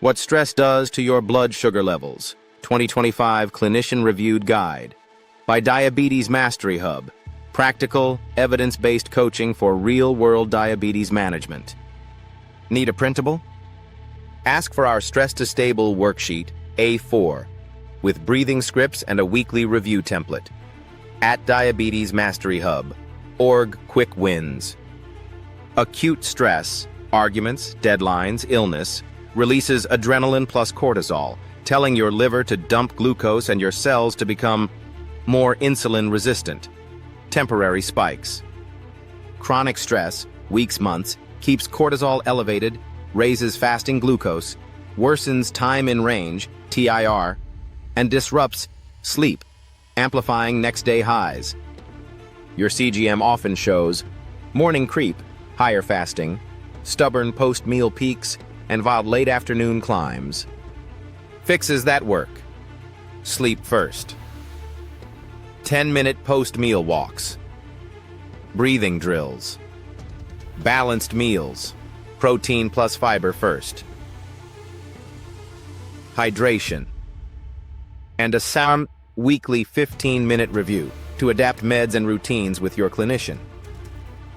What Stress Does to Your Blood Sugar Levels, 2025 Clinician-Reviewed Guide, by Diabetes Mastery Hub, practical, evidence-based coaching for real-world diabetes management. Need a printable? Ask for our Stress to Stable worksheet, A4, with breathing scripts and a weekly review template. At Diabetes Mastery Hub, org quick wins. Acute stress, arguments, deadlines, illness, releases adrenaline plus cortisol, telling your liver to dump glucose and your cells to become more insulin resistant. Temporary spikes. Chronic stress, weeks, months, keeps cortisol elevated, raises fasting glucose, worsens time in range, TIR, and disrupts sleep, amplifying next-day highs. Your CGM often shows morning creep, higher fasting, stubborn post-meal peaks, and wild late-afternoon climbs. Fixes that work. Sleep first. 10-minute post-meal walks. Breathing drills. Balanced meals. Protein plus fiber first. Hydration. And a sound weekly 15-minute review to adapt meds and routines with your clinician.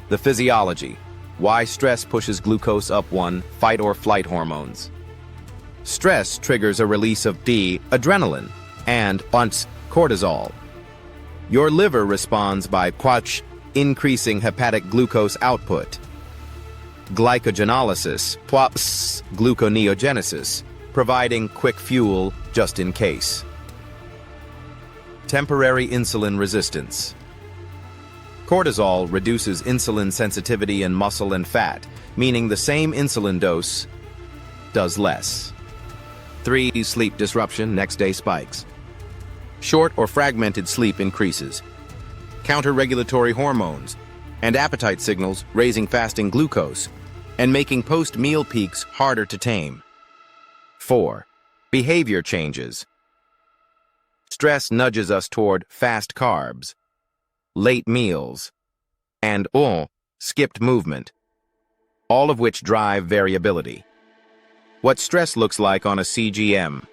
The physiology. Why stress pushes glucose up fight or flight hormones. Stress triggers a release of adrenaline and cortisol. Your liver responds by increasing hepatic glucose output. Glycogenolysis, gluconeogenesis, providing quick fuel just in case. Temporary insulin resistance. Cortisol reduces insulin sensitivity in muscle and fat, meaning the same insulin dose does less. 3. Sleep disruption, next-day spikes. Short or fragmented sleep increases. Counter-regulatory hormones and appetite signals, raising fasting glucose and making post-meal peaks harder to tame. 4. Behavior changes. Stress nudges us toward fast carbs, late meals, and skipped movement, all of which drive variability. What stress looks like on a CGM.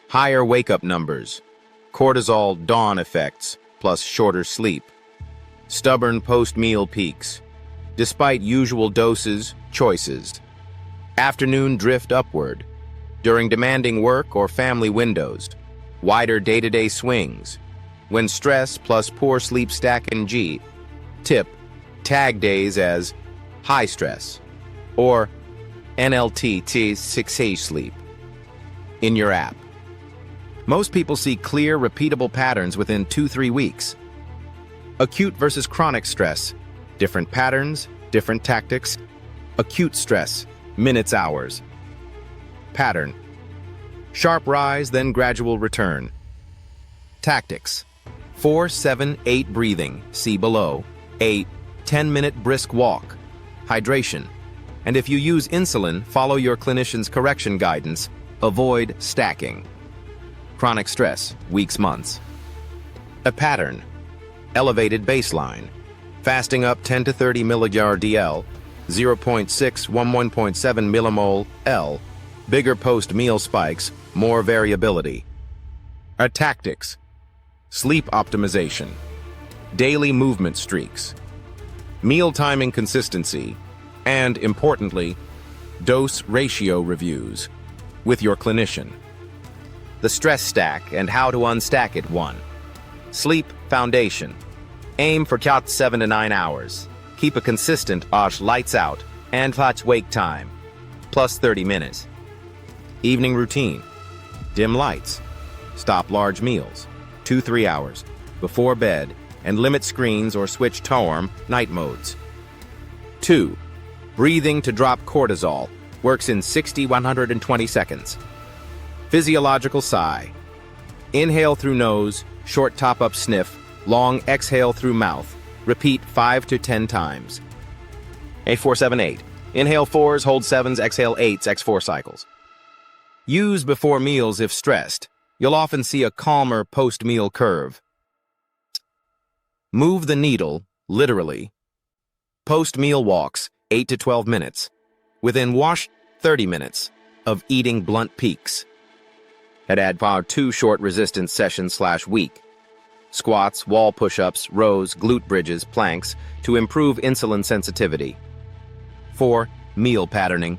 Higher wake-up numbers, cortisol dawn effects, plus shorter sleep. Stubborn post-meal peaks, despite usual doses, choices. Afternoon drift upward, during demanding work or family windows. Wider day-to-day swings. When stress plus poor sleep stack in G. Tip, tag days as high stress or NLT 6H sleep in your app. Most people see clear, repeatable patterns within 2-3 weeks. Acute versus chronic stress, different patterns, different tactics. Acute stress, minutes, hours. Pattern, sharp rise, then gradual return. Tactics, 4-7-8 breathing, see below. 8, 10-minute brisk walk. Hydration, and if you use insulin, follow your clinician's correction guidance. Avoid stacking. Chronic stress, weeks, months. A pattern, elevated baseline. Fasting up 10 to 30 mg DL, 0.6, 1.7 millimole L. Bigger post-meal spikes, more variability. A tactics, sleep optimization, daily movement streaks, meal timing consistency, and, importantly, dose ratio reviews with your clinician. The stress stack and how to unstack it. 1. Sleep foundation. Aim for 7 to 9 hours. Keep a consistent lights out and wake time, plus 30 minutes. Evening routine. Dim lights. Stop large meals. 2-3 hours before bed and limit screens or switch to night modes. 2. Breathing to drop cortisol. Works in 60-120 seconds. Physiological sigh. Inhale through nose, short top-up sniff, long exhale through mouth. Repeat 5 to 10 times. A4-7-8. Inhale 4s, hold 7s, exhale 8s, x4 cycles. Use before meals if stressed. You'll often see a calmer post-meal curve. Move the needle, literally. Post-meal walks, 8 to 12 minutes. Within wash, 30 minutes. of eating blunt peaks. I'd add 2 short resistance sessions/week. Squats, wall push-ups, rows, glute bridges, planks to improve insulin sensitivity. 4. Meal patterning.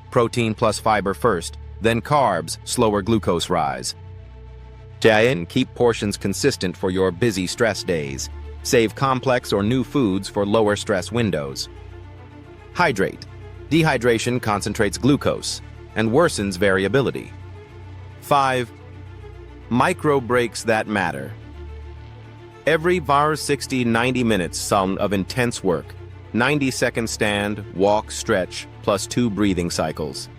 Protein plus fiber first, then carbs, slower glucose rise. Keep portions consistent for your busy stress days. Save complex or new foods for lower stress windows. Hydrate. Dehydration concentrates glucose and worsens variability. 5. Micro breaks that matter. Every 60-90 minutes of intense work, 90-second stand, walk, stretch, plus 2 breathing cycles.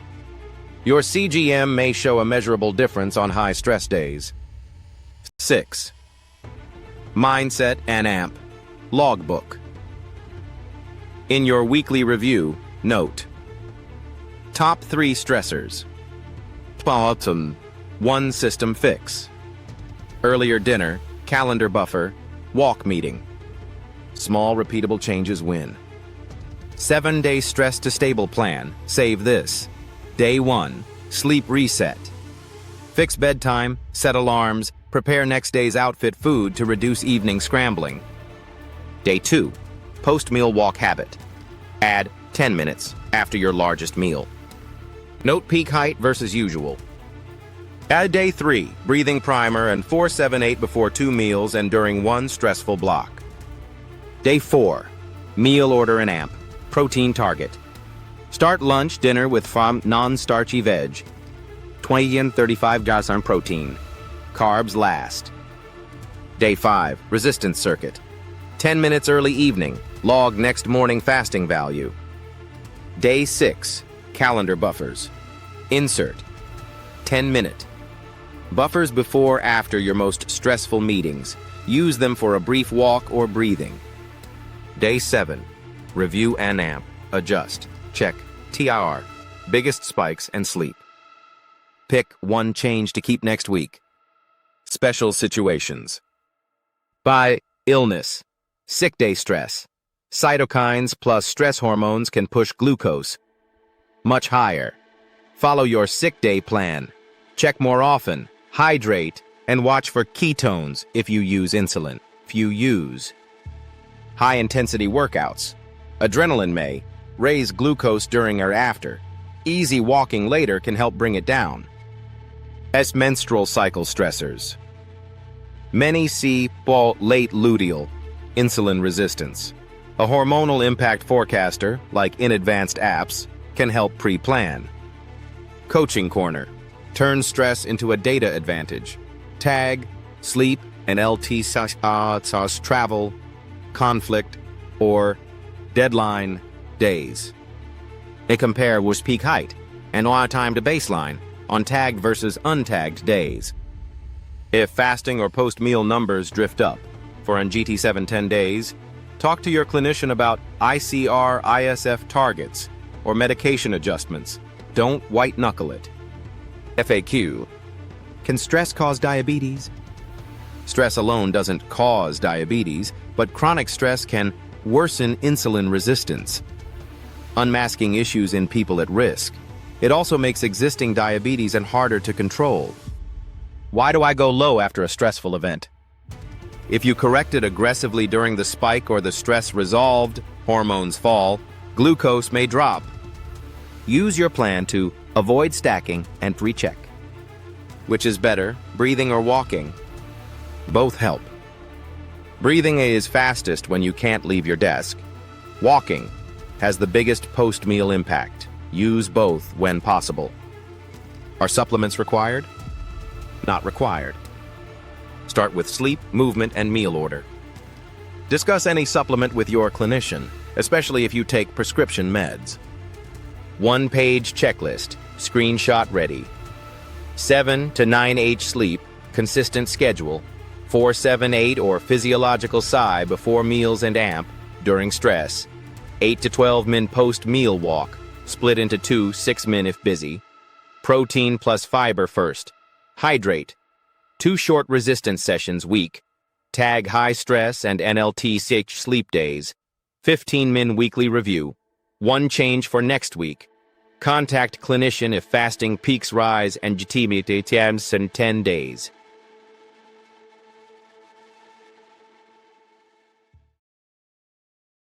Your CGM may show a measurable difference on high stress days. 6. Mindset and AMP. Logbook. In your weekly review, note: Top 3 stressors. 1 system fix. Earlier dinner, calendar buffer, walk meeting. Small repeatable changes win. 7-day stress to stable plan. Save this. Day 1, sleep reset. Fix bedtime, set alarms, prepare next day's outfit food to reduce evening scrambling. Day 2, post-meal walk habit. Add 10 minutes after your largest meal. Note peak height versus usual. Add day 3, breathing primer and 4-7-8 before 2 meals and during 1 stressful block. Day 4, meal order and AMP, protein target. Start lunch, dinner with non-starchy veg, 20 and 35 grams on protein. Carbs last. Day 5, resistance circuit. 10 minutes early evening, log next morning fasting value. Day 6, calendar buffers. Insert 10-minute. Buffers before/after your most stressful meetings. Use them for a brief walk or breathing. Day 7, review and AMP. Adjust. Check. TIR. Biggest spikes and sleep. Pick 1 change to keep next week. Special situations. By illness, sick day stress. Cytokines plus stress hormones can push glucose much higher. Follow your sick day plan. Check more often, hydrate, and watch for ketones if you use insulin. If you use high-intensity workouts, adrenaline may raise glucose during or after. Easy walking later can help bring it down. As menstrual cycle stressors. Many see late luteal insulin resistance. A hormonal impact forecaster, like in advanced apps, can help pre-plan. Coaching corner. Turn stress into a data advantage. Tag, sleep, and LT travel, conflict, or deadline days. They compare with peak height and on time to baseline on tagged versus untagged days. If fasting or post-meal numbers drift up for an GT7 10 days, talk to your clinician about ICR ISF targets or medication adjustments. Don't white-knuckle it. FAQ. Can stress cause diabetes? Stress alone doesn't cause diabetes, but chronic stress can worsen insulin resistance, unmasking issues in people at risk. It also makes existing diabetes and harder to control. Why do I go low after a stressful event? If you correct it aggressively during the spike or the stress resolved, hormones fall, glucose may drop. Use your plan to avoid stacking and recheck. Which is better, breathing or walking? Both help. Breathing is fastest when you can't leave your desk. Walking has the biggest post-meal impact. Use both when possible. Are supplements required? Not required. Start with sleep, movement, and meal order. Discuss any supplement with your clinician, especially if you take prescription meds. 1-page checklist, screenshot ready. 7 to 9H sleep, consistent schedule. 4-7-8 or physiological PSI before meals and AMP during stress. 8 to 12 min post-meal walk, split into 2 6-min if busy. Protein plus fiber first. Hydrate. 2 short resistance sessions week. Tag high stress and NLT sleep days. 15-min weekly review. 1 change for next week. Contact clinician if fasting peaks rise and GTMT in 10 days.